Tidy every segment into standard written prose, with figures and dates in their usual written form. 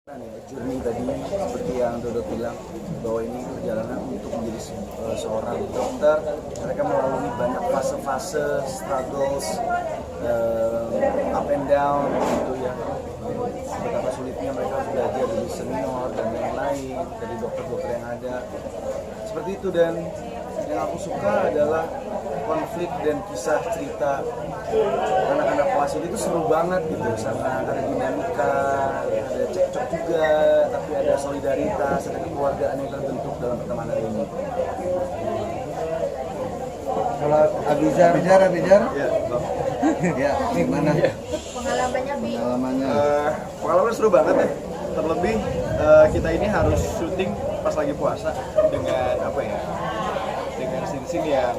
Journey tadi seperti yang Dodo bilang bahwa ini perjalanan untuk menjadi seorang dokter. Mereka melalui banyak fase-fase, struggles, up and down gitu ya. Betapa sulitnya mereka harus belajar dari senior dan yang lain, dari dokter-dokter yang ada. Seperti itu, dan yang aku suka adalah konflik dan kisah cerita anak-anak kelas itu seru banget gitu, sangat ada dinamika, ada cekcok juga, tapi ada solidaritas, ada kekeluargaan yang terbentuk dalam pertemanan ini. Kalau Abizar, Ya, ya gimana? Pengalamannya Bi? Pengalaman seru banget ya. Terlebih kita ini harus syuting pas lagi puasa dengan dengan scene yang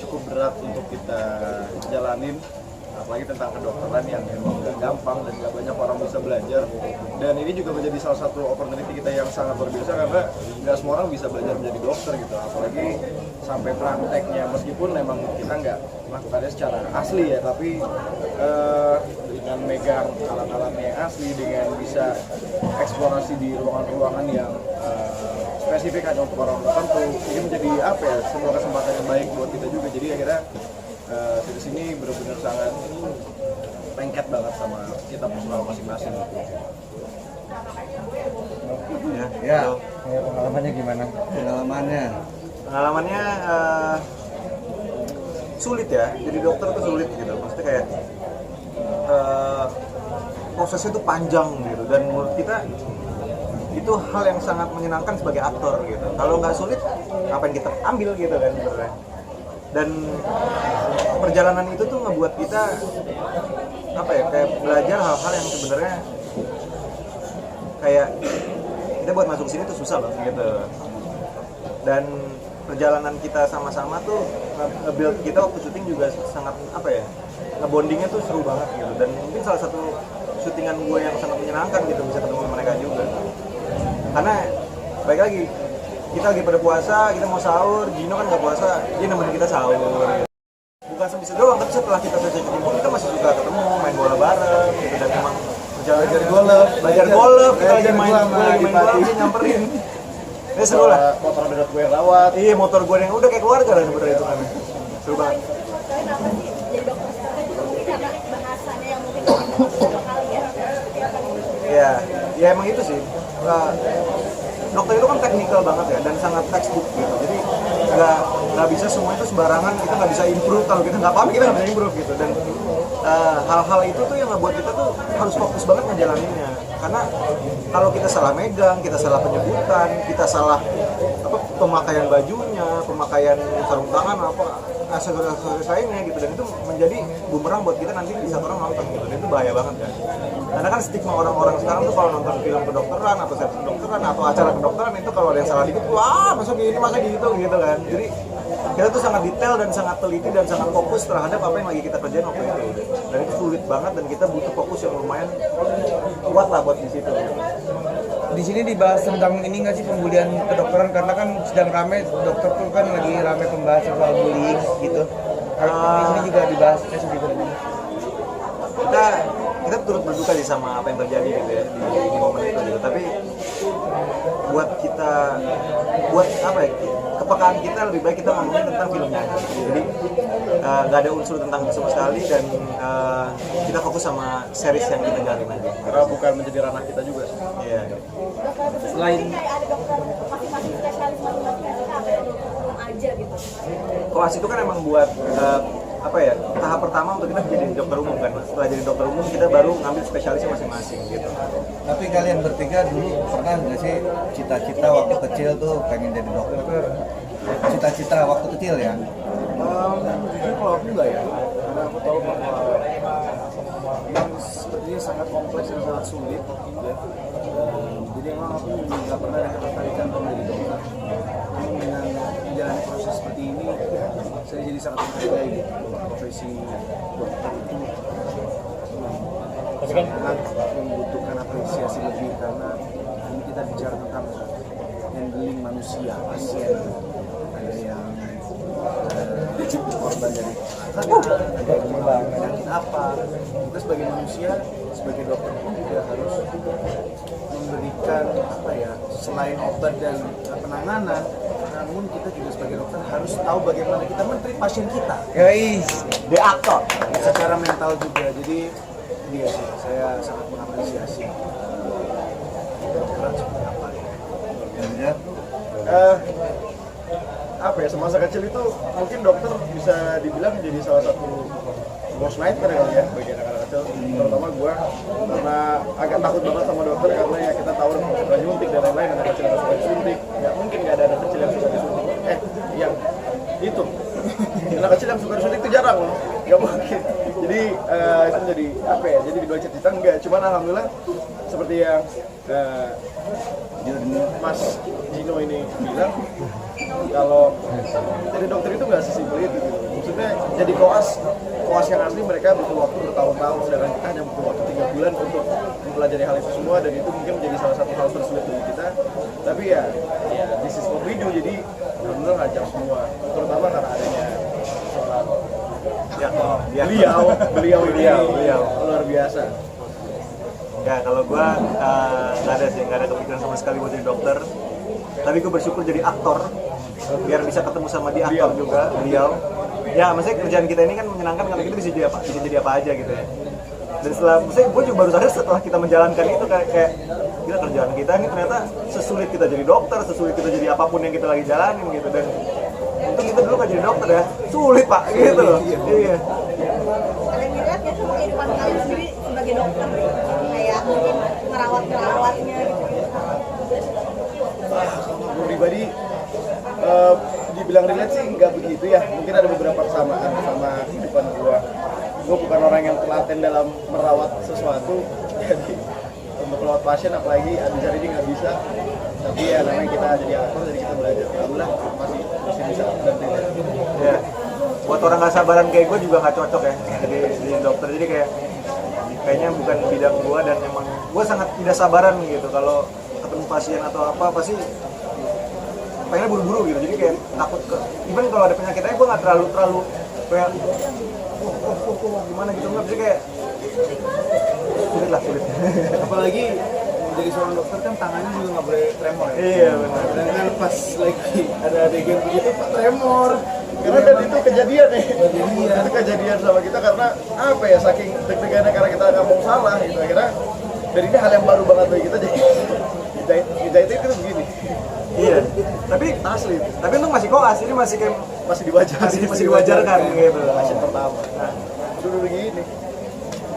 cukup berat untuk kita jalanin, apalagi tentang kedokteran yang memang gak gampang dan gak banyak orang bisa belajar. Dan ini juga menjadi salah satu opportunity kita yang sangat luar biasa karena gak semua orang bisa belajar menjadi dokter gitu, apalagi sampai prakteknya. Meskipun memang kita nggak melakukannya secara asli ya, tapi dengan megang alat-alatnya yang asli, dengan bisa eksplorasi di ruangan-ruangan yang spesifik hanya untuk orang tertentu, ini menjadi sebuah kesempatan yang baik buat kita juga. Jadi akhirnya di sini benar-benar sangat lengket banget sama kita personal masing-masing. Ya. Pengalamannya gimana? Pengalamannya sulit ya, jadi dokter tuh sulit gitu, maksudnya kayak prosesnya tuh panjang gitu, dan menurut kita itu hal yang sangat menyenangkan sebagai aktor gitu. Kalau nggak sulit, ngapain kita ambil gitu kan sebenarnya. Dan perjalanan itu tuh ngebuat kita kayak belajar hal-hal yang sebenarnya kayak kita buat masuk sini tuh susah loh gitu. Dan perjalanan kita sama-sama tuh nge-build kita waktu syuting juga sangat ngebondingnya tuh seru banget gitu. Dan mungkin salah satu syutingan gue yang sangat menyenangkan gitu, bisa ketemu mereka juga. Karena baik lagi, kita lagi pada puasa, kita mau sahur, Gino kan nggak puasa, dia nemenin kita sahur gitu. Bukan sampai doang, tapi setelah kita selesai syuting pun kita masih suka ketemu, main bola bareng gitu. Dan memang belajar golf, kita lagi main bola, dia nyamperin. Ini seru lah. Motor darat gue yang rawat. Iya, motor gue yang udah kayak keluarga lah sebenarnya itu kan. Seru banget. Kalian apa sih jadi dokter sekarang juga mungkin karena bahasanya yang mungkin beberapa kali ya? Ya emang itu sih. Dokter itu kan teknikal banget ya, dan sangat textbook gitu. Jadi nggak bisa semua itu sembarangan, kita nggak bisa improve. Kalau kita nggak paham, kita nggak bisa improve gitu. Dan hal-hal itu tuh yang ngebuat kita tuh harus fokus banget ngejalaninnya. Karena kalau kita salah megang, kita salah penyebutan, kita salah pemakaian bajunya, pemakaian sarung tangan, aksesoris lainnya gitu, dan itu menjadi bumerang buat kita nanti di saat orang nonton gitu. Dan itu bahaya banget kan. Karena kan stigma orang-orang sekarang tuh kalau nonton film kedokteran atau series kedokteran atau acara kedokteran itu kalau ada yang salah dikit, wah masa gini, masa gitu kan. Jadi kita tuh sangat detail dan sangat teliti dan sangat fokus terhadap apa yang lagi kita kerjain waktu itu. Dan itu sulit banget, dan kita butuh fokus yang lumayan kuat lah buat di situ. Di sini dibahas tentang ini nggak sih, pembulian kedokteran, karena kan sedang rame, dokter tuh kan lagi rame pembahasan soal bullying gitu. Di sini juga dibahasnya sedikit. Kita turut berduka sih sama apa yang terjadi gitu ya di momen itu gitu. Tapi buat kepekaan kita lebih baik kita ngomongin tentang filmnya aja. Jadi nggak ada unsur tentang itu sama sekali, dan kita fokus sama series yang kita jalanin aja. Karena bukan menjadi ranah kita juga sih. Iya. Selain kayak ada dokter masing-masing spesialis masing-masing apa yang belum aja gitu? Koas itu kan emang buat tahap pertama untuk kita jadi dokter umum kan. Setelah jadi dokter umum kita baru ngambil spesialisnya masing-masing gitu. Tapi kalian bertiga dulu pernah nggak sih cita-cita waktu kecil tuh pengen jadi dokter? Cita-cita waktu kecil ya? Jujur kalau aku enggak ya, karena aku tahu bahwa memang sepertinya sangat kompleks dan sangat sulit ya. Jadi emang aku nggak pernah ada ketertarikan untuk menjadi dokter. Namun dengan menjalani proses seperti ini, saya jadi sangat menghargai gitu. Profesi dokter itu sangat membutuhkan apresiasi lebih, karena ini kita bicara tentang handling manusia, pasien. Ada yang korban dari ada yang mengalami penyakit apa. Kita sebagai manusia, sebagai dokter pun juga harus memberi selain obat dan penanganan, namun kita juga sebagai dokter harus tahu bagaimana kita men-treat pasien kita Guys, The actor. secara mental juga. Jadi dia sih, saya sangat mengapresiasi kedokteran seperti apa ya. Apa ya, semasa kecil itu mungkin dokter bisa dibilang jadi salah satu worst nightmare kali ya bagi anak-anak kecil, terutama gue, karena agak takut banget sama dokter karena ya kita tahu dokter suka nyuntik dan lain-lain. Anak kecil yang suka disuntik, nggak mungkin nggak ada anak kecil yang suka disuntik. Yang itu anak kecil yang suka disuntik itu jarang loh, nggak mungkin. Jadi itu menjadi apa ya, jadi dua cerita enggak, cuman alhamdulillah seperti yang Mas Gino ini bilang, kalau jadi dokter itu nggak sesimpel itu gitu. Maksudnya jadi koas yang asli mereka butuh waktu bertahun-tahun, sedangkan kita hanya butuh waktu 3 bulan untuk mempelajari hal itu semua, dan itu mungkin menjadi salah satu hal tersulit bagi kita. Tapi ya this is what we do, jadi alhamdulillah lancar semua, terutama karena adanya seorang beliau luar biasa. Ya kalau gue nggak ada kepikiran sama sekali buat jadi dokter, tapi gue bersyukur jadi aktor biar bisa ketemu sama dia aktor juga beliau. Ya maksudnya kerjaan kita ini kan menyenangkan karena kita bisa jadi apa aja gitu ya. Dan maksudnya gue juga baru sadar setelah kita menjalankan itu kayak gila, kerjaan kita ini ternyata sesulit kita jadi dokter, sesulit kita jadi apapun yang kita lagi jalanin gitu. Dan untuk kita dulu nggak jadi dokter ya, sulit pak gitu loh. Iya. Kalian lihat ya sama kehidupan kalian sendiri sebagai dokter, kayak mungkin merawatnya gitu. Kalau gue pribadi dibilang relate sih nggak begitu ya, mungkin ada beberapa kesamaan sama kehidupan gue bukan orang yang telaten dalam merawat sesuatu, jadi untuk merawat pasien apalagi Abizar ini nggak bisa, tapi ya namanya kita jadi aktor, jadi kita belajar, alhamdulillah masih bisa dan relate. Ya. Buat orang nggak sabaran kayak gue juga nggak cocok ya jadi dokter, jadi kayaknya bukan bidang gue, dan emang gue sangat tidak sabaran gitu kalau ketemu pasien atau apa pasti pengennya buru-buru gitu, jadi kayak takut even kalau ada penyakit aja gue nggak terlalu kayak gimana gitu, nggak bisa, kayak sulit. Apalagi menjadi seorang dokter kan tangannya juga nggak boleh tremor ya. Iya benar. Dan kan pas lagi ada adegan begitu pak tremor. Karena dan itu kejadian nih, itu kejadian sama kita karena apa ya, saking deg-degannya karena kita nggak mau salah gitu, akhirnya dan ini hal yang baru banget bagi kita, jadi dijahit itu begini. Iya, tapi asli. Tapi itu masih koas, ini masih kayak Masih diwajarkan, masih diwajarkan gitu. pasien pertama. Nah, dulu begini,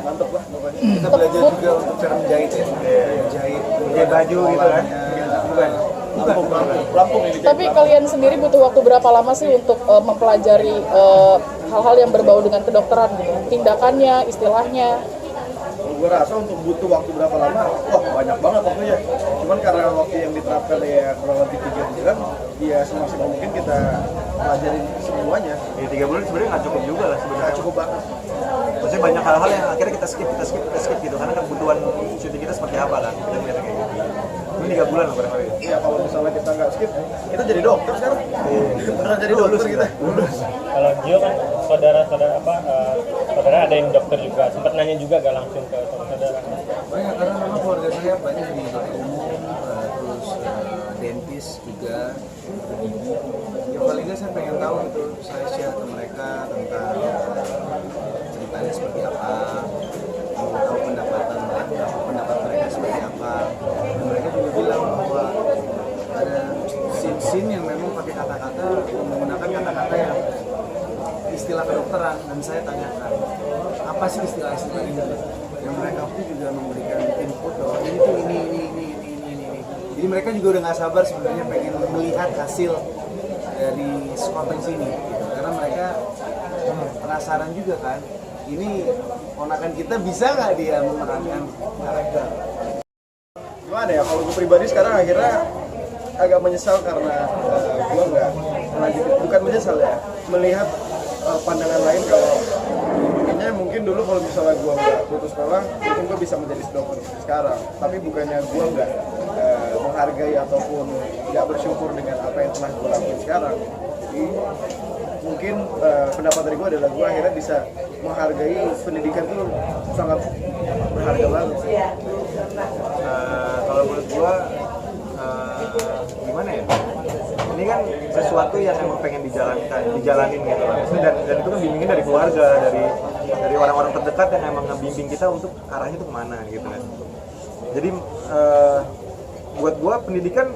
mantep lah pokoknya. Kita belajar juga untuk cara menjahit ya. Menjahit Pakai baju gitu kan. Bukan. Lampung ini. Tapi kalian sendiri butuh waktu berapa lama sih untuk mempelajari hal-hal yang berbau dengan kedokteran gitu? Tindakannya, istilahnya? Gue rasa untuk butuh waktu berapa lama, banyak banget waktunya. Cuman karena waktu yang diterapkan ya kurang lebih 3 bulan, ya semaksimal mungkin kita pelajarin semuanya. Ya 3 bulan sebenarnya nggak cukup juga lah sebenarnya. Nggak cukup banget. Maksudnya banyak hal-hal yang akhirnya kita skip gitu, karena kebutuhan syuting kita seperti apa kan, kita melihatnya kayak gitu. Ini 3 bulan loh barangkali. Ya kalau misalnya kita nggak skip, kita jadi dokter sekarang. Beneran jadi dokter kita. Lulus. Kalau Gio kan saudara ada yang dokter juga, sempat nanya juga gak langsung ke saudara. banyak karena memang keluarga saya banyak di dokter umum, terus dentist juga, gigi. Ya paling nggak saya pengen tahu gitu, saya share ke mereka tentang ceritanya seperti apa, mau tahu pendapat mereka seperti apa. Dan mereka juga bilang bahwa ada scene yang memang pakai kata-kata, menggunakan kata-kata yang istilah kedokteran, dan saya tanyakan apa sih istilah-istilah ini, yang mereka pun juga memberikan input bahwa ini tuh ini. Jadi mereka juga udah nggak sabar sebenarnya pengen melihat hasil dari konten ini gitu. Karena mereka penasaran juga kan, ini ponakan kita bisa nggak dia memerankan karakter. Gimana ya, kalau gue pribadi sekarang akhirnya agak menyesal karena gue nggak melanjutkan, bukan menyesal ya, melihat pandangan lain kalau mungkin dulu kalau misalnya gue nggak putus sekolah mungkin gue bisa menjadi dokter sekarang, tapi bukannya gue nggak menghargai ataupun nggak bersyukur dengan apa yang telah gue lakukan sekarang. Jadi mungkin pendapat dari gue adalah gue akhirnya bisa menghargai pendidikan itu sangat berharga banget sih. Kalau menurut gue sesuatu yang emang pengen dijalanin gitu lah. Maksudnya dan itu kan bimbingnya dari keluarga, dari orang-orang terdekat yang emang ngebimbing kita untuk arahnya itu kemana gitu kan. Jadi buat gua pendidikan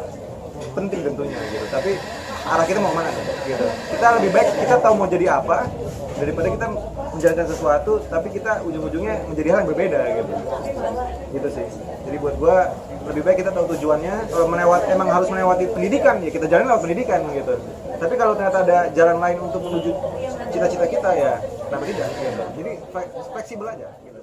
penting tentunya gitu, tapi arah kita mau kemana gitu. Kita lebih baik kita tahu mau jadi apa daripada kita menjalankan sesuatu tapi kita ujung-ujungnya menjadi hal yang berbeda gitu sih. Jadi buat gua lebih baik kita tahu tujuannya. Kalau emang harus melewati pendidikan ya kita jalan lewat pendidikan gitu. Tapi kalau ternyata ada jalan lain untuk menuju cita-cita kita ya kenapa tidak gitu. Jadi fleksibel aja gitu.